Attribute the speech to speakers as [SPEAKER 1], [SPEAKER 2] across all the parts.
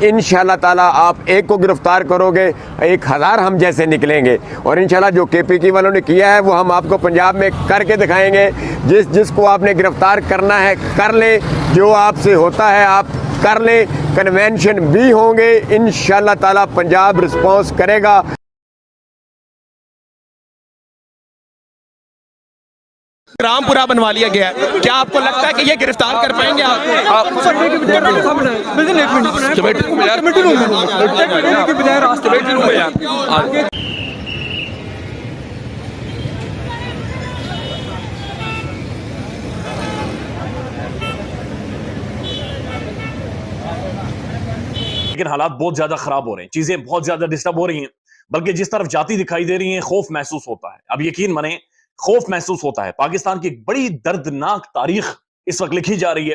[SPEAKER 1] انشاءاللہ تعالیٰ آپ ایک کو گرفتار کرو گے 1000 ہم جیسے نکلیں گے، اور انشاءاللہ جو کے پی کی والوں نے کیا ہے وہ ہم آپ کو پنجاب میں کر کے دکھائیں گے۔ جس کو آپ نے گرفتار کرنا ہے کر لیں، جو آپ سے ہوتا ہے آپ کر لیں، کنونشن بھی ہوں گے، انشاءاللہ تعالیٰ پنجاب رسپانس کرے گا۔
[SPEAKER 2] رامپورہ بنوا لیا گیا ہے، کیا آپ کو لگتا ہے کہ یہ گرفتار کر پائیں گے آپ؟
[SPEAKER 3] لیکن حالات بہت زیادہ خراب ہو رہے ہیں، چیزیں بہت زیادہ ڈسٹرب ہو رہی ہیں، بلکہ جس طرف جاتی دکھائی دے رہی ہیں خوف محسوس ہوتا ہے۔ اب یقین مانیں خوف محسوس ہوتا ہے۔ پاکستان کی ایک بڑی دردناک تاریخ اس وقت لکھی جا رہی ہے۔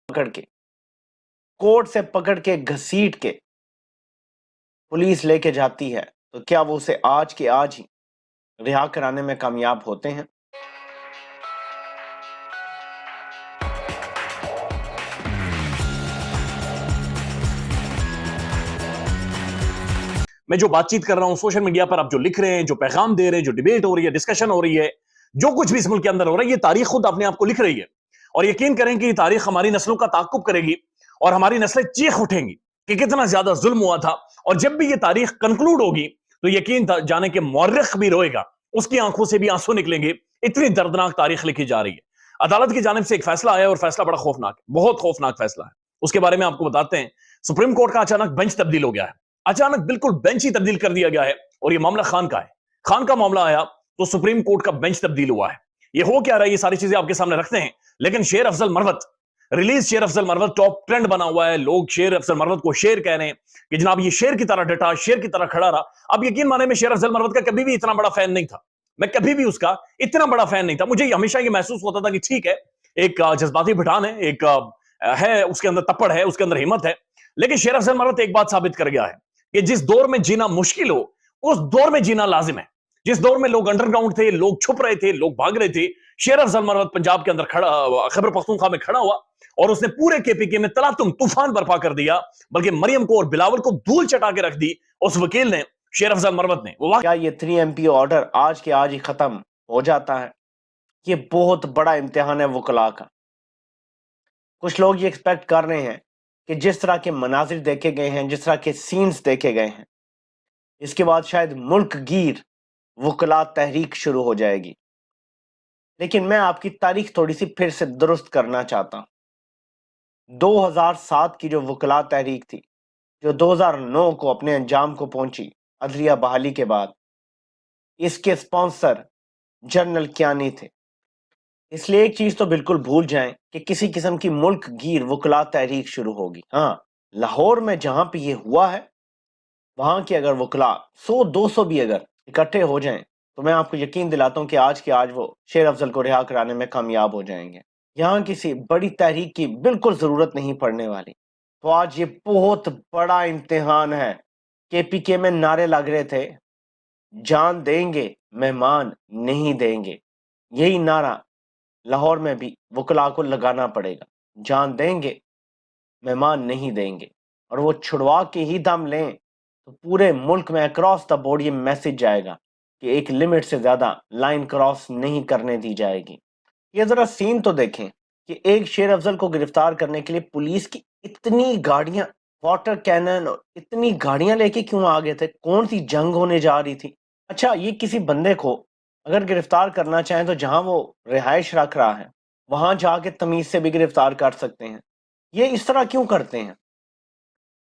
[SPEAKER 4] پکڑ کے کوٹ سے پکڑ کے گھسیٹ کے پولیس لے کے جاتی ہے تو کیا وہ اسے آج کے آج ہی رہا کرانے میں کامیاب ہوتے ہیں؟
[SPEAKER 3] میں جو بات چیت کر رہا ہوں سوشل میڈیا پر، آپ جو لکھ رہے ہیں، جو پیغام دے رہے ہیں، جو ڈیبیٹ ہو رہی ہے، ڈسکشن ہو رہی ہے، جو کچھ بھی اس ملک کے اندر ہو رہا ہے، یہ تاریخ خود اپنے آپ کو لکھ رہی ہے۔ اور یقین کریں کہ یہ تاریخ ہماری نسلوں کا تعاقب کرے گی، اور ہماری نسلیں چیخ اٹھیں گی کہ کتنا زیادہ ظلم ہوا تھا۔ اور جب بھی یہ تاریخ کنکلوڈ ہوگی تو یقین جانے کہ مورخ بھی روئے گا، اس کی آنکھوں سے بھی آنسو نکلیں گے۔ اتنی دردناک تاریخ لکھی جا رہی ہے۔ عدالت کی جانب سے ایک فیصلہ آیا، اور فیصلہ بڑا خوفناک ہے، بہت خوفناک فیصلہ ہے۔ اس کے بارے میں آپ کو بتاتے ہیں۔ سپریم کورٹ کا اچانک بینچ تبدیل ہو گیا ہے، اچانک بالکل بینچ ہی تبدیل کر دیا گیا ہے، اور یہ معاملہ خان کا ہے۔ خان کا معاملہ آیا تو سپریم کورٹ کا بینچ تبدیل ہوا ہے۔ یہ ہو کیا رہا ہے، یہ ساری چیزیں آپ کے سامنے رکھتے ہیں۔ لیکن شیر افضل مروت ریلیز، شیر افضل مروت ٹاپ ٹرینڈ بنا ہوا ہے۔ لوگ شیر افضل مروت کو شیر کہہ رہے ہیں کہ جناب یہ شیر کی طرح ڈٹا، شیر کی طرح کھڑا رہا۔ اب یقین مانے میں شیر افضل مروت کا کبھی بھی اتنا بڑا فین نہیں تھا، میں کبھی بھی اس کا اتنا بڑا فین نہیں تھا۔ مجھے ہمیشہ یہ محسوس ہوتا تھا کہ ٹھیک ہے، ایک جذباتی پٹھان ہے، ایک ہے، اس کے اندر تپڑ ہے، اس کے اندر ہمت ہے۔ لیکن شیر افضل مروت ایک بات ثابت کر گیا ہے کہ جس دور میں جینا مشکل ہو اس دور میں جینا لازم ہے۔ جس دور میں لوگ انڈر گراؤنڈ تھے، لوگ چھپ رہے تھے، لوگ بھاگ رہے تھے، شیر افضل مروت پنجاب کے اندر کھڑا، خیبر پختونخوا میں کھڑا ہوا، اور اس نے پورے کے پی کے میں تلاتم طوفان برپا کر دیا، بلکہ مریم کو اور بلاول کو دھول چٹا کے رکھ دی اس وکیل نے، شیر افضل مروت نے۔
[SPEAKER 4] کیا یہ 3 MP آرڈر آج کے آج ہی ختم ہو جاتا ہے؟ یہ بہت بڑا امتحان ہے وکلاء کا۔ کچھ لوگ یہ ایکسپیکٹ کر رہے ہیں کہ جس طرح کے مناظر دیکھے گئے ہیں، جس طرح کے سینز دیکھے گئے ہیں، اس کے بعد شاید ملک گیر وکلاء تحریک شروع ہو جائے گی۔ لیکن میں آپ کی تاریخ تھوڑی سی پھر سے درست کرنا چاہتا ہوں۔ 2007 کی جو وکلاء تحریک تھی، جو 2009 کو اپنے انجام کو پہنچی عدلیہ بحالی کے بعد، اس کے سپانسر جنرل کیانی تھے۔ اس لیے ایک چیز تو بالکل بھول جائیں کہ کسی قسم کی ملک گیر وکلاء تحریک شروع ہوگی۔ ہاں، لاہور میں جہاں پہ یہ ہوا ہے، وہاں کے اگر وکلاء 100-200 بھی اگر اکٹھے ہو جائیں تو میں آپ کو یقین دلاتا ہوں کہ آج کے آج وہ شیر افضل کو رہا کرانے میں کامیاب ہو جائیں گے۔ یہاں کسی بڑی تحریک کی بالکل ضرورت نہیں پڑنے والی۔ تو آج یہ بہت بڑا امتحان ہے۔ کے پی کے میں نعرے لگ رہے تھے، جان دیں گے مہمان نہیں دیں گے۔ یہی نعرہ لاہور میں بھی وکلاء کو لگانا پڑے گا، جان دیں گے مہمان نہیں دیں گے۔ اور وہ چھڑوا کے ہی دم لیں تو پورے ملک میں اکراس دا بورڈ یہ میسج جائے گا کہ ایک لمٹ سے زیادہ لائن کراس نہیں کرنے دی جائے گی۔ یہ ذرا سین تو دیکھیں کہ ایک شیر افضل کو گرفتار کرنے کے لیے پولیس کی اتنی گاڑیاں، واٹر کینن اور اتنی گاڑیاں لے کے کیوں آگے تھے؟ کون سی جنگ ہونے جا رہی تھی؟ اچھا، یہ کسی بندے کو اگر گرفتار کرنا چاہیں تو جہاں وہ رہائش رکھ رہا ہے وہاں جا کے تمیز سے بھی گرفتار کر سکتے ہیں۔ یہ اس طرح کیوں کرتے ہیں؟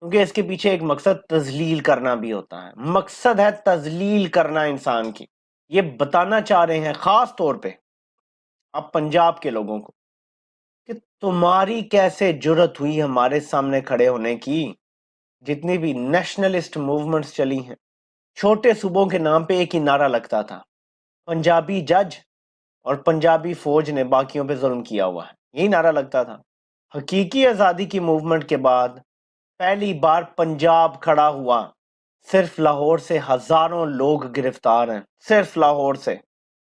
[SPEAKER 4] کیونکہ اس کے پیچھے ایک مقصد تذلیل کرنا بھی ہوتا ہے۔ مقصد ہے تذلیل کرنا انسان کی۔ یہ بتانا چاہ رہے ہیں خاص طور پہ اب پنجاب کے لوگوں کو کہ تمہاری کیسے جرت ہوئی ہمارے سامنے کھڑے ہونے کی۔ جتنی بھی نیشنلسٹ موومنٹس چلی ہیں، چھوٹے صوبوں کے نام پہ ایک ہی نعرہ لگتا تھا، پنجابی جج اور پنجابی فوج نے باقیوں پہ ظلم کیا ہوا ہے، یہی نعرہ لگتا تھا۔ حقیقی آزادی کی موومنٹ کے بعد پہلی بار پنجاب کھڑا ہوا، صرف لاہور سے ہزاروں لوگ گرفتار ہیں، صرف لاہور سے۔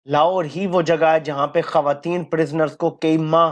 [SPEAKER 4] لاہور ہی وہ جگہ ہے جہاں پہ خواتین پرزنرز کو کئی ماہ